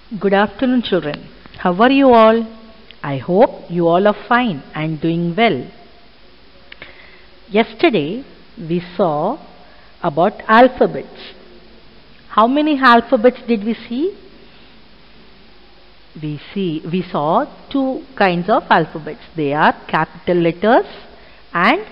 Good afternoon, children. How are you all? I hope you all are fine and doing well. Yesterday we saw about alphabets. How many alphabets did we see? We saw two kinds of alphabets. They are capital letters and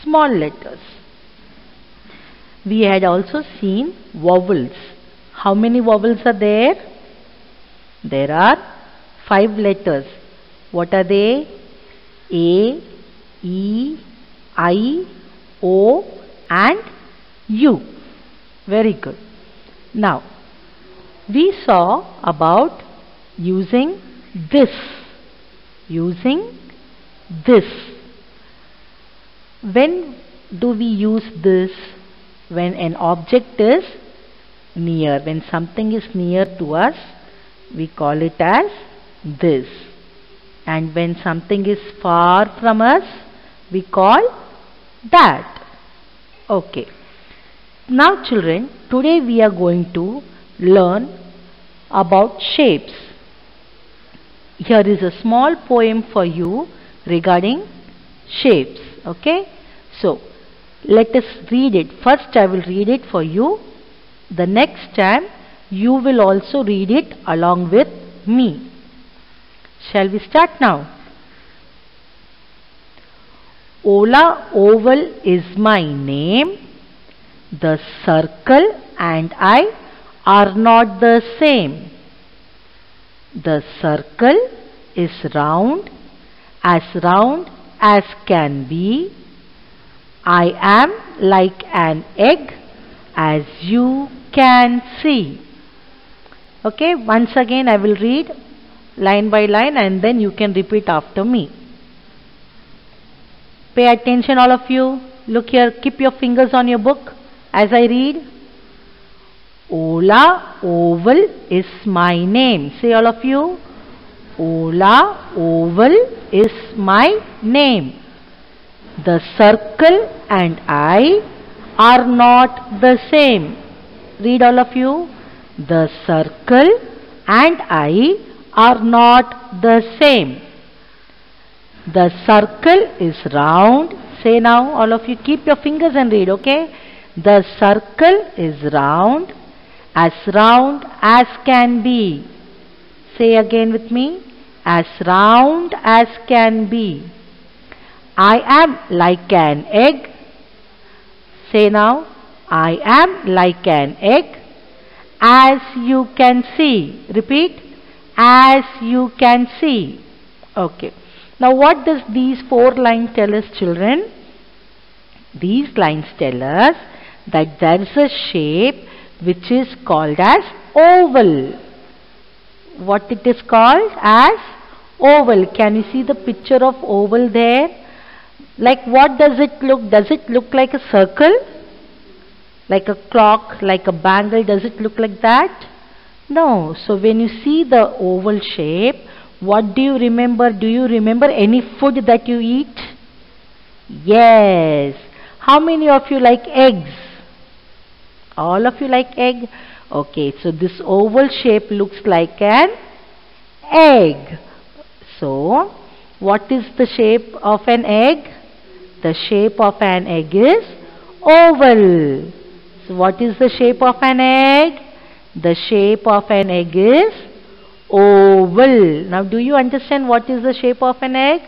small letters. We had also seen vowels. How many vowels are there? There are 5 letters. What are they? A, E, I, O and U. Very good. Now, we saw about using this. Using this. When do we use this? When an object is near. When something is near to us, we call it as this. And when something is far from us, we call that. Okay. Now children, today we are going to learn about shapes. Here is a small poem for you regarding shapes. Okay. So, let us read it. First I will read it for you. The next time you will also read it along with me. Shall we start now? Ola oval is my name. The circle and I are not the same. The circle is round as can be. I am like an egg, as you can see. Okay, once again I will read line by line and then you can repeat after me. Pay attention all of you. Look here, keep your fingers on your book as I read. Ola oval is my name. Say all of you. Ola oval is my name. The circle and I are not the same. Read all of you. The circle and I are not the same. The circle is round. Say now all of you, keep your fingers and read, okay? The circle is round as can be. Say again with me. As round as can be. I am like an egg. Say now. I am like an egg, as you can see. Repeat. As you can see. Okay. Now what does these 4 lines tell us, children? These lines tell us that there is a shape which is called as oval. What it is called as? Oval. Can you see the picture of oval there? Like what does it look? Does it look like a circle? Like a clock? Like a bangle? Does it look like that? No. So when you see the oval shape, what do you remember? Do you remember any food that you eat? Yes. How many of you like eggs? All of you like egg? Okay. So this oval shape looks like an egg. So what is the shape of an egg? The shape of an egg is oval. So what is the shape of an egg? The shape of an egg is oval. Now do you understand what is the shape of an egg?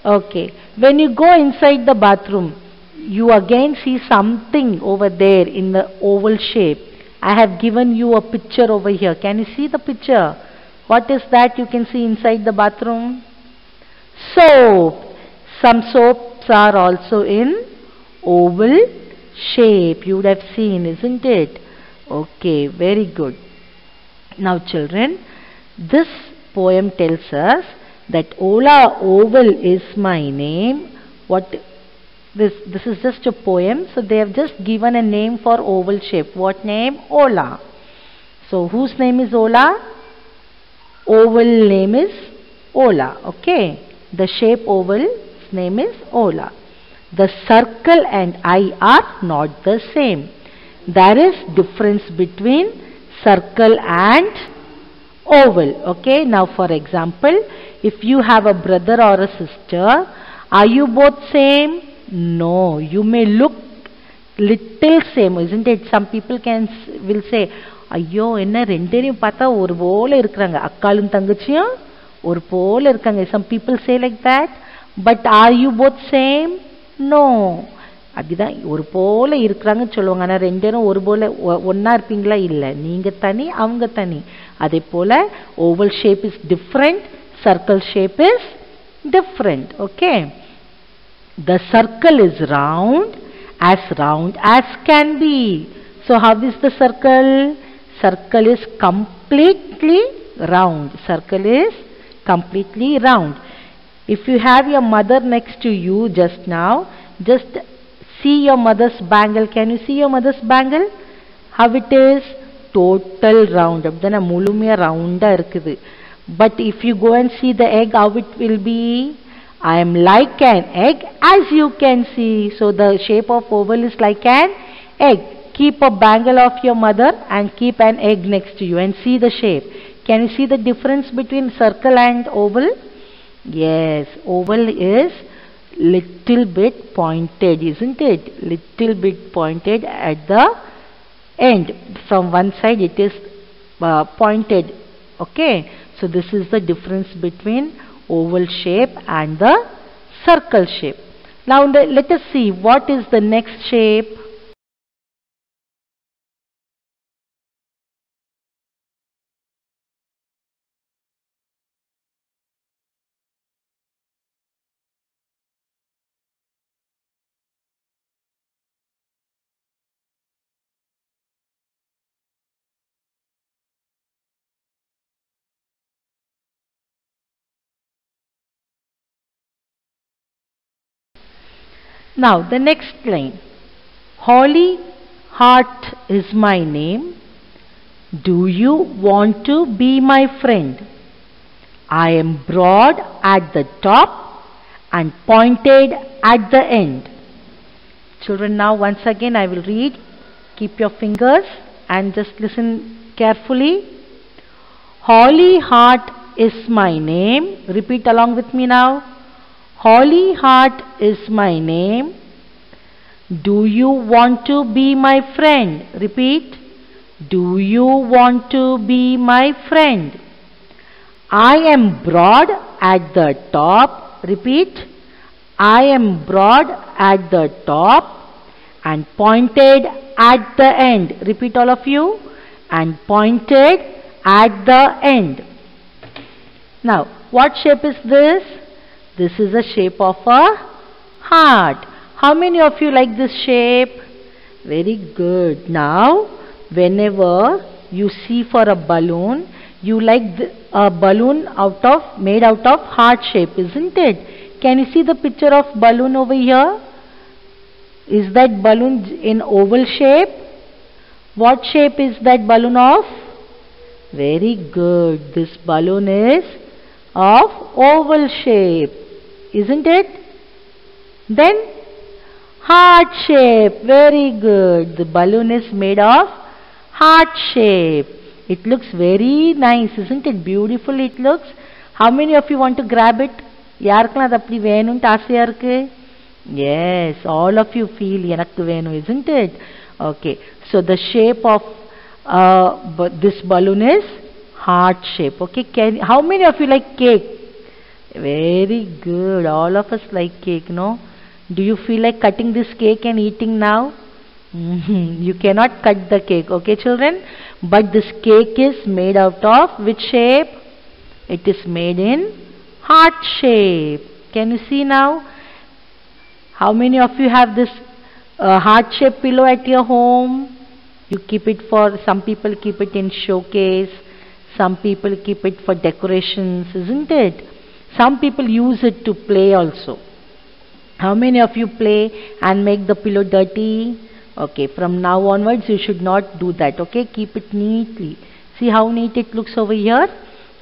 Okay. When you go inside the bathroom, you again see something over there in the oval shape. I have given you a picture over here. Can you see the picture? What is that you can see inside the bathroom? Soap. Some soaps are also in oval shape. You would have seen, isn't it? Okay, very good. Now children, this poem tells us that Ola oval is my name. This is just a poem. So they have just given a name for oval shape. What name? Ola. So whose name is Ola? Oval name is Ola. Okay. The shape oval name is Ola. The circle and I are not the same. There is difference between circle and oval. Okay, now for example, if you have a brother or a sister, are you both same? No, you may look little same, isn't it? Some people will say, ஐயோ என்ன ரெண்டையும் பார்த்தா ஒரு போல இருக்கிறாங்க, அக்காலும் தங்கச்சியும் ஒரு போல இருக்காங்க. Some people say like that. But are you both same? No. அப்படிதான் ஒரு போல இருக்கிறாங்கன்னு சொல்லுவாங்க. ஆனால் ரெண்டேரும் ஒரு போல ஒன்னா இருப்பீங்களா? இல்லை, நீங்க தனி அவங்க தனி. அதே போல oval shape is different, circle shape is different. Okay, the circle is round as can be. So how is the circle? Circle is completely round. Circle is completely round. If you have your mother next to you just now, just see your mother's bangle. Can you see your mother's bangle? How it is? Total round. Abdana mulumiya round irukkudu. But if you go and see the egg, how it will be? I am like an egg, as you can see. So the shape of oval is like an egg. Keep a bangle of your mother and keep an egg next to you and see the shape. Can you see the difference between circle and oval? Yes, oval is little bit pointed, isn't it? Little bit pointed at the end. From one side it is pointed. Okay, so this is the difference between oval shape and the circle shape. Now let us see what is the next shape. Now the next line. Holly Heart is my name. Do you want to be my friend? I am broad at the top and pointed at the end. Children, now once again I will read. Keep your fingers and just listen carefully. Holly Heart is my name. Repeat along with me now. Holly Heart is my name. Do you want to be my friend? Repeat. Do you want to be my friend? I am broad at the top. Repeat. I am broad at the top and pointed at the end. Repeat all of you. And pointed at the end. Now, what shape is this? This is a shape of a heart. How many of you like this shape? Very good. Now, whenever you see for a balloon, you like a balloon made out of heart shape, isn't it? Can you see the picture of balloon over here? Is that balloon in oval shape? What shape is that balloon of? Very good. This balloon is of oval shape, isn't it? Then heart shape. Very good. The balloon is made of heart shape. It looks very nice, isn't it? Beautiful it looks. How many of you want to grab it? யாருக்கெல்லாம் அது அப்படி வேணும்னு ஆசையா இருக்கு? Yes, all of you feel எனக்கு வேணும், isn't it? Okay, so the shape of this balloon is heart shape. Okay, how many of you like cake? Very good. All of us like cake, no? Do you feel like cutting this cake and eating now? You cannot cut the cake, okay children? But this cake is made out of which shape? It is made in heart shape. Can you see now? How many of you have this heart shape pillow at your home? You keep it for, some people keep it in showcase, some people keep it for decorations, isn't it? Some people use it to play also. How many of you play and make the pillow dirty? Okay, from now onwards you should not do that. Okay, keep it neatly. See how neat it looks over here?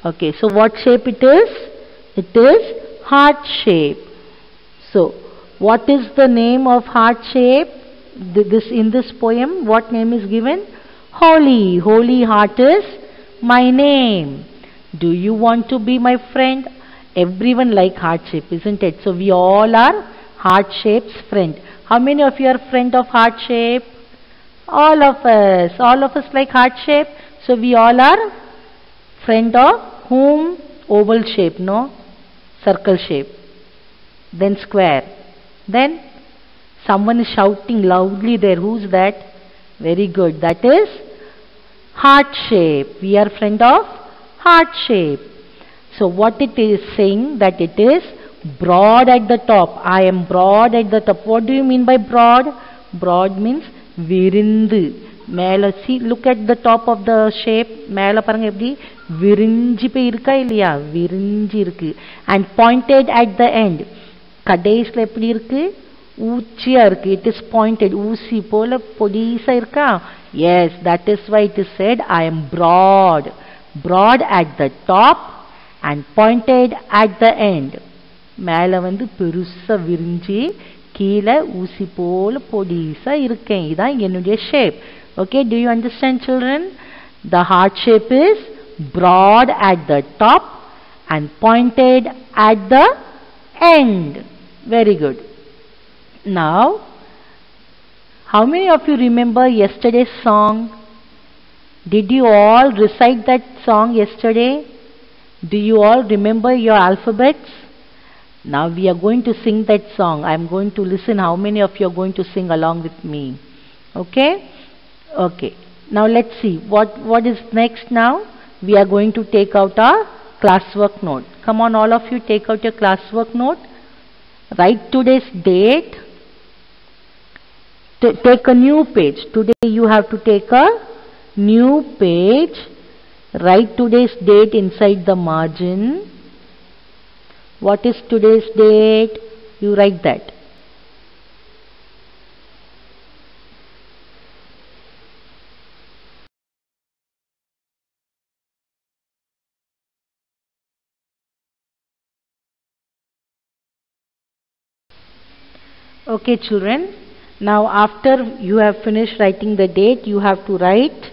Okay, so what shape it is? It is heart shape. So what is the name of heart shape? In this poem, what name is given? Holly. Holly Heart is my name. Do you want to be my friend? Everyone like heart shape, isn't it? So we all are heart shape's friend. How many of you are friend of heart shape? All of us like heart shape. So we all are friend of whom? Oval shape, no? Circle shape. Then square. Then someone is shouting loudly there. Who's that? Very good. That is heart shape. We are friend of heart shape. So what it is saying, that it is broad at the top. I am broad at the top. What do you mean by broad? Broad means virindu. Mela, see, look at the top of the shape. Mela paranga eppadi virinji pe irukka illaya? Virinji irukku. And pointed at the end. Kadaisla eppadi irukku? Oochiya irukku. It is pointed. Oosi pola podisa irukka? Yes, that is why it is said I am broad. Broad at the top and pointed at the end. மேல வந்து பெருசா விரிஞ்சி கீழே ஊசி போல பொடிசா இருக்கேன். இதான் என்னுடைய shape. Okay, do you understand, children? The heart shape is broad at the top and pointed at the end. Very good. Now, how many of you remember yesterday's song? Did you all recite that song yesterday? Do you all remember your alphabets? Now we are going to sing that song. I am going to listen how many of you are going to sing along with me. Okay? Okay. Now let's see. What is next now? We are going to take out our classwork note. Come on, all of you, take out your classwork note. Write today's date. Take a new page. Today you have to take a new page. Write today's date inside the margin. What is today's date? You write that. Okay, children. Now after you have finished writing the date, you have to write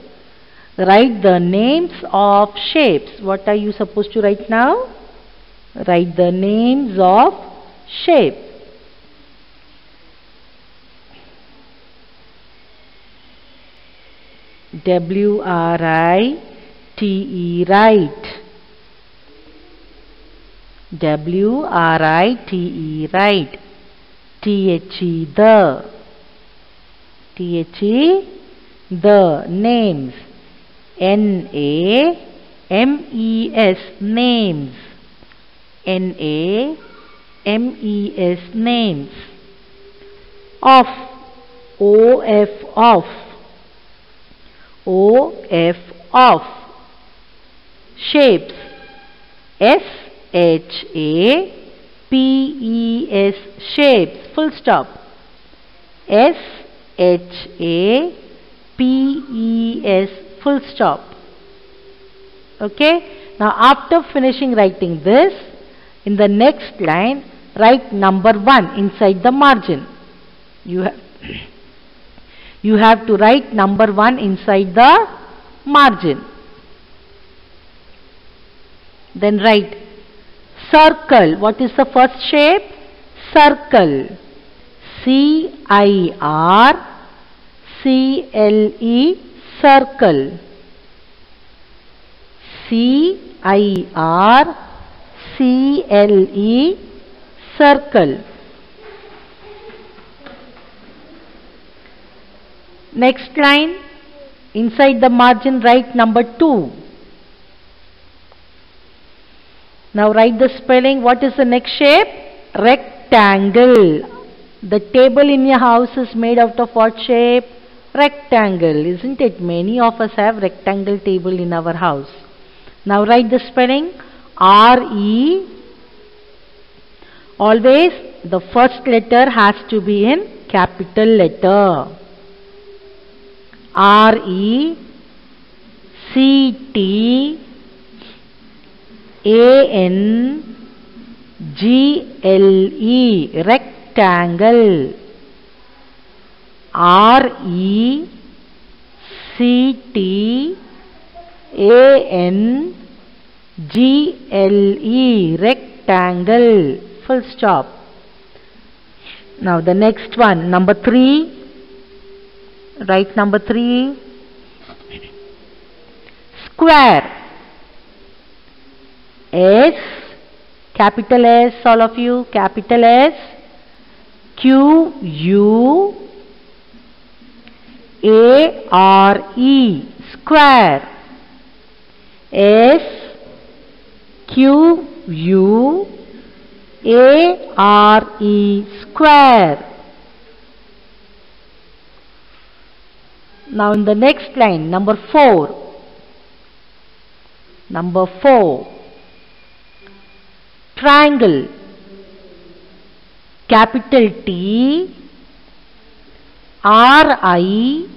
the names of shapes. What are you supposed to write now? Write the names of shape. W-R-I-T-E, write. W-R-I-T-E, write. T-H-E, the. T-H-E, the, names. N-A-M-E-S, names. N-A-M-E-S, names. Of, O-F, of. O-F, of. Shapes. S-H-A-P-E-S, shapes. Full stop. S-H-A-P-E-S, full stop. Okay. Now after finishing writing this, in the next line, write number 1 inside the margin. You have to write number 1 inside the margin. Then write circle. What is the first shape? Circle. C-I-R-C-L-E, circle. C-I-R-C-L-E, circle. Next line, inside the margin write number 2. Now write the spelling. What is the next shape? Rectangle. The table in your house is made out of what shape? Rectangle, isn't it? Many of us have rectangle table in our house. Now write the spelling. R-E. Always the first letter has to be in capital letter. R-E-C-T-A-N-G-L-E, rectangle. R-E-C-T-A-N-G-L-E, G-L-E, rectangle, full stop. Now the next one, number 3. Write number 3. Square. S, capital S, all of you, capital S, Q-U-A-R-E, square. S-Q-U-A-R-E, square. Now in the next line, number 4. Number 4. Triangle. Capital T, R-I,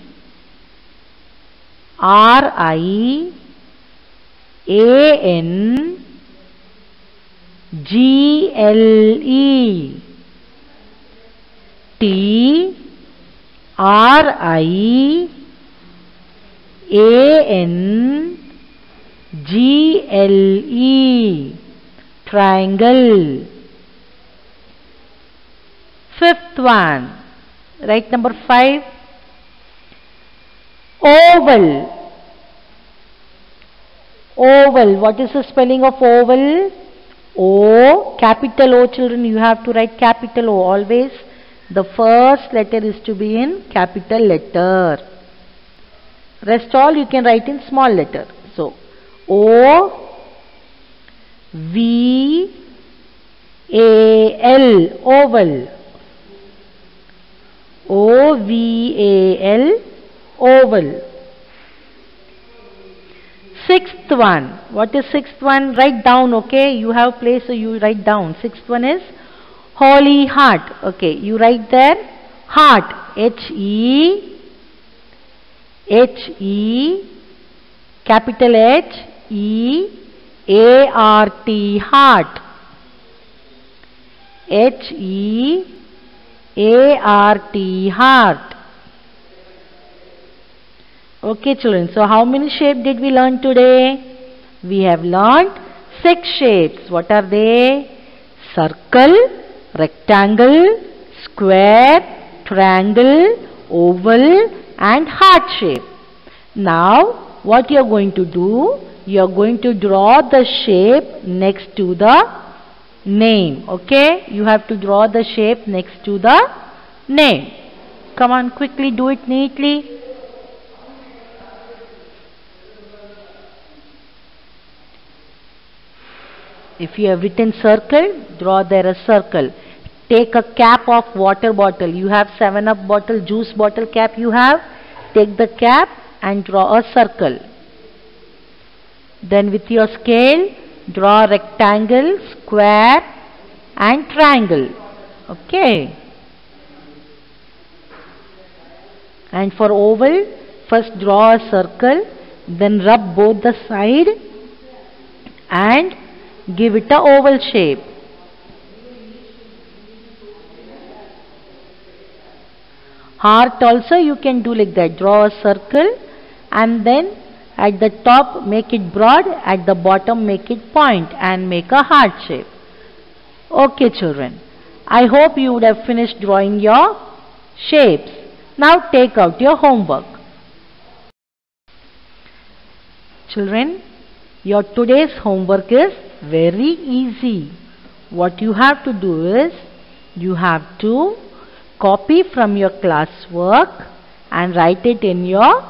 A-N, G-L-E, T, R-I, A-N, G-L-E, triangle. 5th one, write number 5. Oval. Oval, what is the spelling of oval? O, capital O, children, you have to write capital O always. The first letter is to be in capital letter. Rest all you can write in small letter. So, O, V, A-L, oval. O-V-A-L, oval. 6th one. What is 6th one? Write down, okay? You have place, so you write down. 6th one is Holy Heart. Okay, you write there. Heart. H-E, capital H-E-A-R-T, heart. H-E-A-R-T, heart. Okay, children. So, how many shapes did we learn today? We have learned 6 shapes. What are they? Circle, rectangle, square, triangle, oval, and heart shape. Now, what you are going to do? You are going to draw the shape next to the name. Okay? You have to draw the shape next to the name. Come on, quickly do it neatly. If you have written circle, draw there a circle. Take a cap of water bottle. You have 7-Up bottle, juice bottle cap you have. Take the cap and draw a circle. Then with your scale, draw rectangle, square and triangle. Okay. And for oval, first draw a circle, then rub both the side and give it a oval shape. Heart also you can do like that. Draw a circle and then at the top make it broad, at the bottom make it point and make a heart shape. Okay, children. I hope you would have finished drawing your shapes. Now take out your homework. Children, your today's homework is very easy. What you have to do is, you have to copy from your classwork and write it in your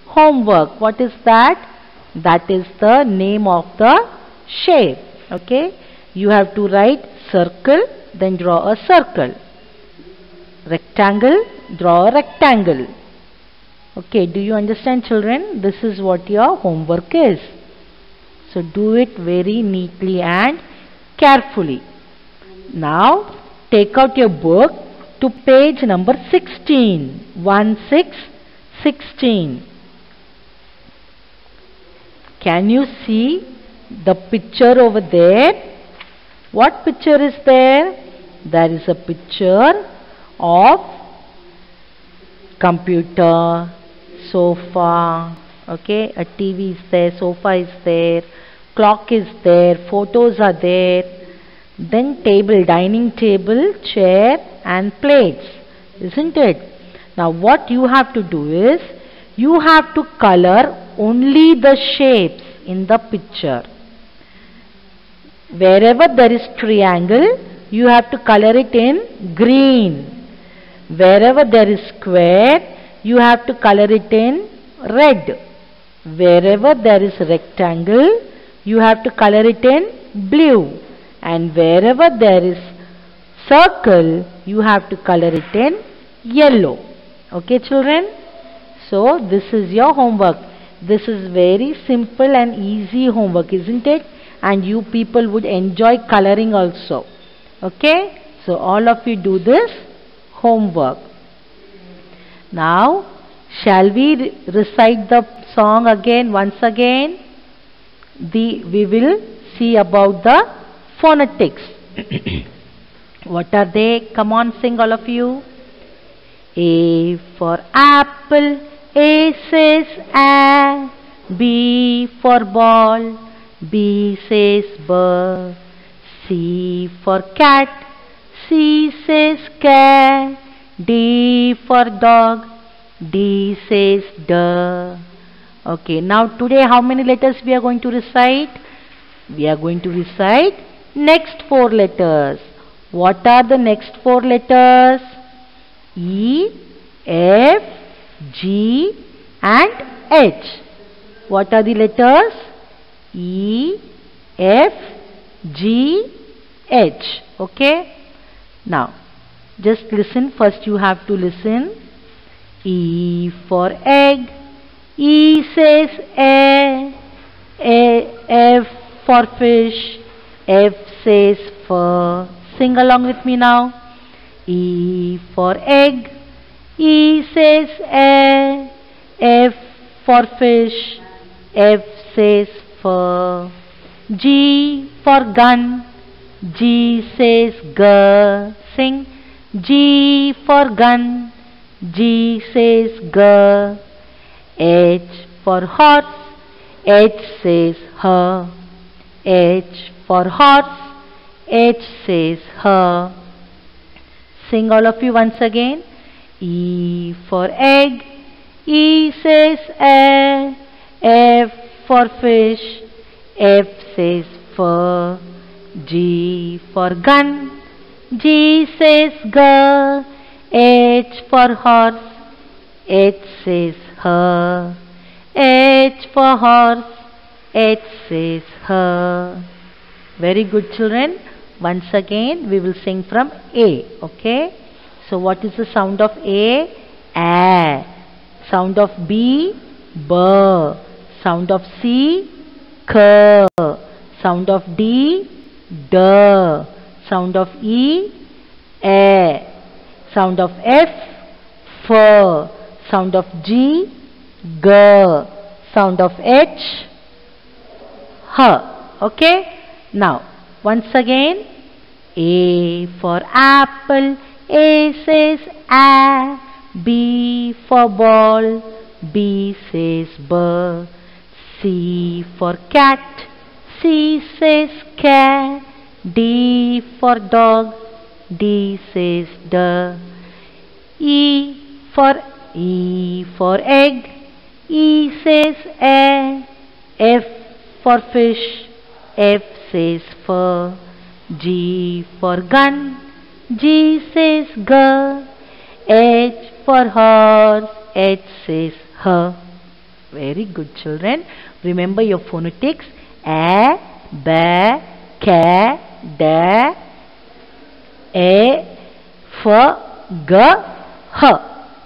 homework. What is that? That is the name of the shape. Okay? You have to write circle, then draw a circle. Rectangle, draw a rectangle. Okay, do you understand, children? This is what your homework is. So do it very neatly and carefully. Now take out your book to page number 16. 16. Can you see the picture over there? What picture is there? There is a picture of computer, sofa, okay, a TV is there, sofa is there, clock is there, photos are there, then table, dining table, chair and plates, isn't it? Now what you have to do is, you have to color only the shapes in the picture. Wherever there is triangle, you have to color it in green. Wherever there is square, you have to color it in red. Wherever there is rectangle, you have to color it in blue. And wherever there is circle, you have to color it in yellow. Okay, children? So this is your homework. This is very simple and easy homework, isn't it? And you people would enjoy coloring also. Okay? So all of you do this homework. Now, shall we recite the song again, once again? We will see about the phonetics. What are they? Come on, sing all of you. A for apple, A says A. B for ball, B says B. C for cat, C says Ca. D for dog, D says D. Okay, now today how many letters we are going to recite? We are going to recite next 4 letters. What are the next 4 letters? E, F, G and H. What are the letters? E, F, G, H. Okay. Now, just listen. First you have to listen. E for egg. E says A. F for fish. F says fur. Sing along with me now. E for egg. E says A. F for fish. F says fur. G for gun. G says G. Sing. G for gun. G says G. H for horse. H says H. H for horse. H says H. Sing all of you once again. E for egg. E says A. F for fish. F says fur. G for gun. G says G. H for horse. H says H. H for horse. H says H. Very good, children. Once again we will sing from A. Okay. So what is the sound of A? A. Sound of B? B. Sound of C? K. Sound of D? D. Sound of E? A. Sound of F? F. Sound of G? G. Sound of H? H. Okay. Now once again. A for apple. A says A. B for ball. B says B. C for cat. C says Ca. D for dog. D says D. E for egg. E says A. F for fish. F says fur. G for gun. G says G. H for horse. H says H. Very good, children. Remember your phonetics. A, B, K, D, A, F, G, H.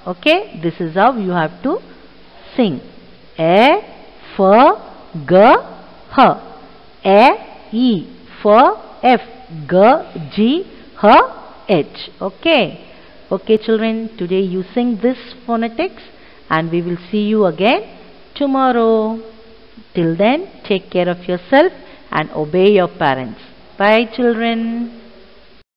Okay, this is how you have to sing. A, F, G, H. A, E, F, F, G, G, H, H. Okay. Okay, children, today you sing this phonetics and we will see you again tomorrow. Till then, take care of yourself and obey your parents. Bye, children.